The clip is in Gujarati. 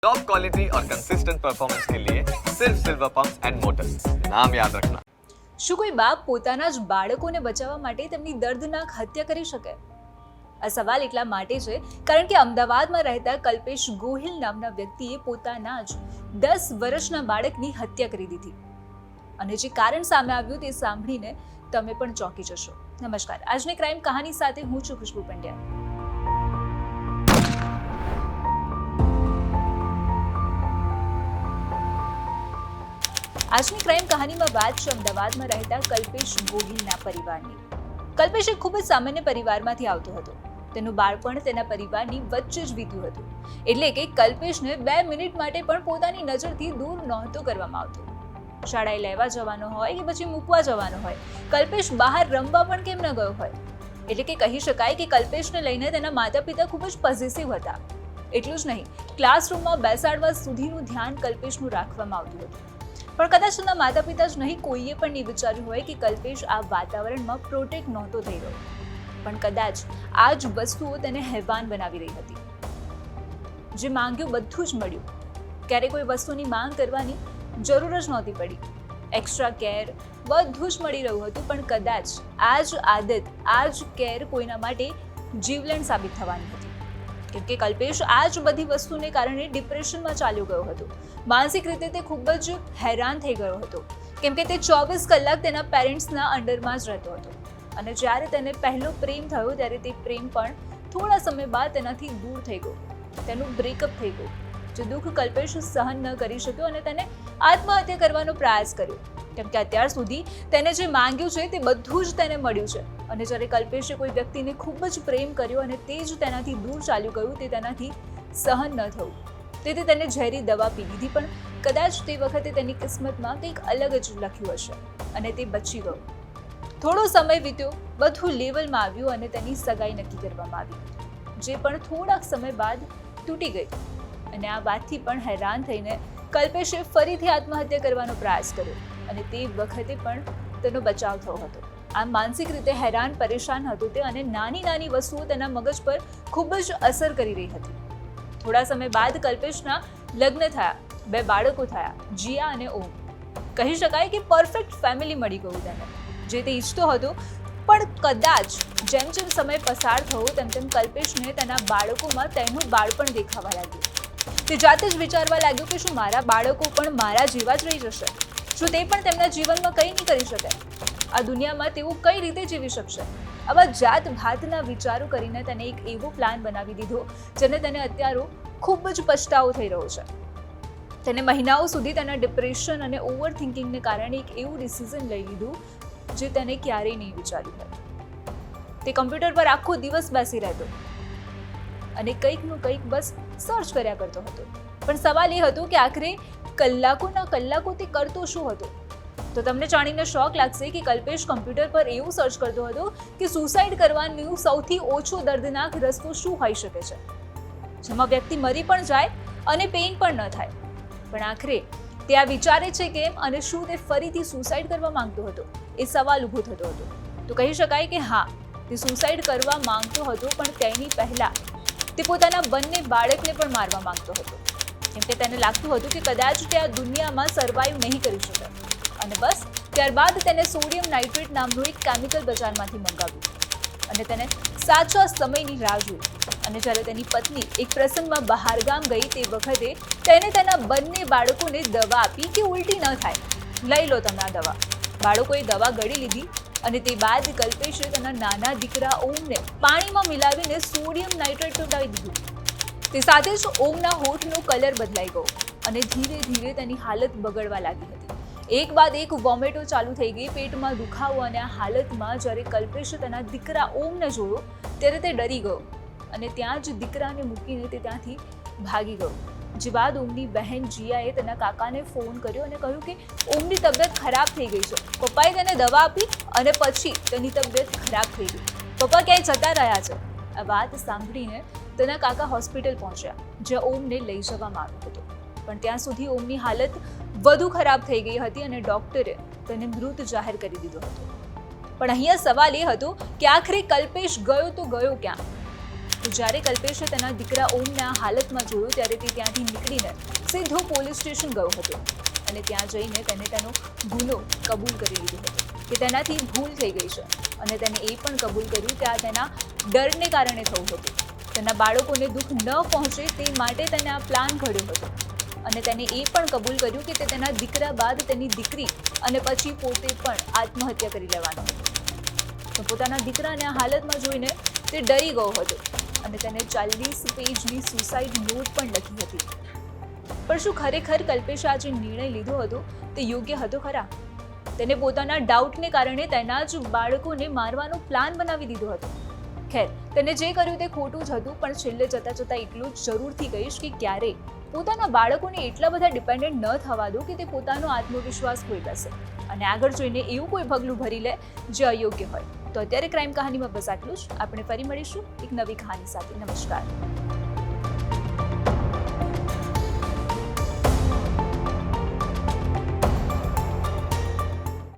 टॉप क्वालिटी और कंसिस्टेंट परफॉर्मेंस के लिए सिर्फ सिल्वर पंप्स एंड मोटर्स, नाम याद रखना। શું કોઈ બાપ પોતાના જ બાળકોને બચાવવા માટે તેમની દર્દનાક હત્યા કરી શકે? આ સવાલ એટલા માટે છે કારણ કે અમદાવાદમાં રહેતા કલ્પેશ ગોહિલ નામના વ્યક્તિએ પોતાના જ 10 વર્ષના બાળકની હત્યા કરી દીધી અને જે કારણ સામે આવ્યું તે સાંભળીને તમે પણ ચોંકી જશો. નમસ્કાર, આજની ક્રાઇમ કહાની સાથે હું છું ખુશ્બુ પંડ્યા. આજની ક્રાઇમ કહાનીમાં વાત છે અમદાવાદમાં રહેતા કલ્પેશ ગોહિલના પરિવારની. કલ્પેશ એક ખૂબ જ સામાન્ય પરિવારમાંથી આવતો હતો. તેનું બાળપણ તેના પરિવારની વચ્ચે જ વીત્યું હતું. એટલે કે કલ્પેશને 2 મિનિટ માટે પણ પોતાની નજરથી દૂર નહોતો કરવામાં આવતો. શાળાએ લેવા જવાનો હોય કે પછી મૂકવા જવાનો હોય, કલ્પેશ બહાર રમવા પણ કેમ ન ગયો હોય. એટલે કે કહી શકાય કે કલ્પેશને લઈને તેના માતા પિતા ખૂબ જ પોઝિટિવ હતા. એટલું જ નહીં, ક્લાસરૂમમાં બેસાડવા સુધીનું ધ્યાન કલ્પેશનું રાખવામાં આવતું હતું. પણ કદાચ તેના માતા પિતા જ નહીં, કોઈએ પણ નહીં વિચાર્યું હોય કે કલ્પેશ આ વાતાવરણમાં પ્રોટેક્ટ નહોતો થઈ રહ્યો. પણ કદાચ આ જ વસ્તુઓ તેને હેવાન બનાવી રહી હતી. જે માંગ્યું બધું જ મળ્યું. ક્યારે કોઈ વસ્તુની માંગ કરવાની જરૂર જ નહોતી પડી. એક્સ્ટ્રા કેર બધું જ મળી રહ્યું હતું. પણ કદાચ આ જ આદત, આ જ કેર કોઈના માટે જીવલેણ સાબિત થવાની હતી. કેમ કે કલ્પેશ આ જ બધી વસ્તુને કારણે ડિપ્રેશનમાં ચાલ્યો ગયો હતો. માનસિક રીતે તે ખૂબ જ હેરાન થઈ ગયો હતો. કેમ કે તે 24 કલાક તેના પેરેન્ટ્સના અંડરમાં જ રહેતો હતો. અને જ્યારે તેને પહેલો પ્રેમ થયો ત્યારે તે પ્રેમ પણ થોડા સમય બાદ તેનાથી દૂર થઈ ગયો. તેનું બ્રેકઅપ થઈ ગયું. જે દુઃખ કલ્પેશ સહન ન કરી શક્યો અને તેને આત્મહત્યા કરવાનો પ્રયાસ કર્યો. કેમ કે અત્યાર સુધી તેને જે માંગ્યું છે તે બધું જ તેને મળ્યું છે. અને જ્યારે કલ્પેશે કોઈ વ્યક્તિને ખૂબ જ પ્રેમ કર્યો અને તે જ તેનાથી દૂર ચાલ્યું ગયું, તે તેનાથી સહન ન થયું. તેથી તેને ઝેરી દવા પી લીધી. પણ કદાચ તે વખતે તેની કિસ્મતમાં કંઈક અલગ જ લખ્યું હશે અને તે બચી ગયો. થોડો સમય વીત્યો, બધું લેવલમાં આવ્યું અને તેની સગાઈ નક્કી કરવામાં આવી, જે પણ થોડાક સમય બાદ તૂટી ગઈ. અને આ વાતથી પણ હેરાન થઈને કલ્પેશે ફરીથી આત્મહત્યા કરવાનો પ્રયાસ કર્યો અને તે વખતે પણ તેનો બચાવ થયો હતો. આમ માનસિક રીતે હેરાન પરેશાન હતો તે અને નાની નાની વસ્તુઓ તેના મગજ પર ખૂબ જ અસર કરી રહી હતી. થોડા સમય બાદ કલ્પેશના લગ્ન થયા, 2 બાળકો થયા, જીયા અને ઓમ. કહી શકાય કે પરફેક્ટ ફેમિલી મળી ગયું તેને, જે તે ઈચ્છતો હતો. પણ કદાચ જેમ જેમ સમય પસાર થયો તેમ તેમ કલ્પેશને તેના બાળકોમાં તેનું બાળપણ દેખાવા લાગ્યું. તે જાતે જ વિચારવા લાગ્યો કે શું મારા બાળકો પણ મારા જેવા જ રહી જશે? શું તે પણ તેમના જીવનમાં કંઈ નહીં કરી શકે? આ દુનિયામાં તેઓ કઈ રીતે જીવી શકશે? આવા જાત ભાતના વિચારો કરીને તેને એક એવો પ્લાન બનાવી દીધો જેને તેને અત્યારે ખૂબ જ પછતાવો થઈ રહ્યો છે. તેને મહિનાઓ સુધી તેના ડિપ્રેશન અને ઓવર થિંકિંગને કારણે એક એવું ડિસિઝન લઈ લીધું જે તેને ક્યારેય નહીં વિચાર્યું હોય. તે કમ્પ્યુટર પર આખો દિવસ બેસી રહેતો અને કંઈકનું કંઈક બસ સર્ચ કર્યા કરતો હતો. પણ સવાલ એ હતો કે આખરે કલાકોના કલાકો તે કરતો શું હતો? તો તમને જાણીને શોક લાગશે કે કલ્પેશ કમ્પ્યુટર પર એવું સર્ચ કરતો હતો કે સુસાઇડ કરવાનો સૌથી ઓછો દર્દનાક રસ્તો શું હોઈ શકે છે, જેમાં વ્યક્તિ મરી પણ જાય અને પેઇન પણ ન થાય. પણ આખરે તે આ વિચારે છે કેમ અને શું તે ફરીથી સુસાઇડ કરવા માંગતો હતો? એ સવાલ ઊભો થતો હતો. તો કહી શકાય કે હા, તે સુસાઇડ કરવા માંગતો હતો, પણ તેની પહેલા તે પોતાના બંને બાળકને પણ મારવા માંગતો હતો. કેમ કે તેને લાગતું હતું કે કદાચ તે આ દુનિયામાં સર્વાઈવ નહીં કરી શકે. અને બસ ત્યારબાદ તેને સોડિયમ નાઇટ્રેટ નામનું એક કેમિકલ બજારમાંથી મંગાવ્યું અને તેને સાચા સમયની રાહ જોઈ. અને જ્યારે તેની પત્ની એક પ્રસંગમાં બહારગામ ગઈ તે વખતે તેને તેના બંને બાળકોને દવા આપી કે ઉલટી ન થાય, લઈ લો તમે આ દવા. બાળકોએ દવા ગળી લીધી અને તે બાદ કલ્પેશે તેના નાના દીકરા ઓમને પાણીમાં મિલાવીને સોડિયમ નાઇટ્રેટ ઉડાવી દીધું. તે સાથે જ ઓમના હોઠનો કલર બદલાઈ ગયો અને ધીરે ધીરે તેની હાલત બગડવા લાગી હતી. એક બાદ એક વોમેટો ચાલુ થઈ ગઈ, પેટમાં દુખાવો. અને આ હાલતમાં જ્યારે કલ્પેશે તેના દીકરા ઓમને જોયો ત્યારે તે ડરી ગયો અને ત્યાં જ દીકરાને મૂકીને તે ત્યાંથી ભાગી ગયો. જે બાદ ઓમની બહેન જીયાએ તેના કાકાને ફોન કર્યો અને કહ્યું કે ઓમની તબિયત ખરાબ થઈ ગઈ છે. પપ્પાએ તેને દવા આપી અને પછી તેની તબિયત ખરાબ થઈ ગઈ. પપ્પા ક્યાંય જતા રહ્યા છે. આ વાત સાંભળીને તેના કાકા હોસ્પિટલ પહોંચ્યા, જ્યાં ઓમને લઈ જવામાં આવ્યો હતો. પણ ત્યાં સુધી ઓમની હાલત વધુ ખરાબ થઈ ગઈ હતી અને ડોક્ટરે તેને મૃત જાહેર કરી દીધો હતો. પણ અહીંયા સવાલ એ હતો કે આખરે કલ્પેશ ગયો તો ગયો ક્યાં? તો જ્યારે કલ્પેશે તેના દીકરા ઓમને આ હાલતમાં જોયો ત્યારે તે ત્યાંથી નીકળીને સીધો પોલીસ સ્ટેશન ગયો હતો અને ત્યાં જઈને તેને તેનો ગુનો કબૂલ કરી લીધો હતો કે તેનાથી ભૂલ થઈ ગઈ છે અને તેને એ પણ કબૂલ કર્યું કે આ તેના ડરને કારણે થયું હતું. તેના બાળકોને દુઃખ ન પહોંચે તે માટે તેને આ પ્લાન ઘડ્યો હતો અને તેને એ પણ કબૂલ કર્યું કે તે તેના દીકરા બાદ તેની દીકરી અને પછી પોતે પણ આત્મહત્યા કરી લેવાનો હતો. તો પોતાના દીકરાને આ હાલતમાં જોઈને તે ડરી ગયો હતો અને તેને 40 પેજની સુસાઇડ નોટ પણ લખી હતી. પણ શું ખરેખર કલ્પેશે આ જે નિર્ણય લીધો હતો તે યોગ્ય હતો ખરા? તેને પોતાના ડાઉટને કારણે તેના જ બાળકોને મારવાનો પ્લાન બનાવી દીધો હતો. ખેર, તેને જે કર્યું તે ખોટું જ હતું, પણ છેલ્લે જતાં જતાં એટલું જ જરૂરથી કહીશ કે ક્યારેય પોતાના બાળકોને એટલા બધા ડિપેન્ડન્ટ ન થવા દો કે તે પોતાનો આત્મવિશ્વાસ ખોઈ બેસે અને આગળ જોઈને એવું કોઈ પગલું ભરી લે જે અયોગ્ય હોય. તો અત્યારે ક્રાઇમ કહાનીમાં બસ આટલું જ. આપણે ફરી મળીશું એક નવી કહાની સાથે. નમસ્કાર.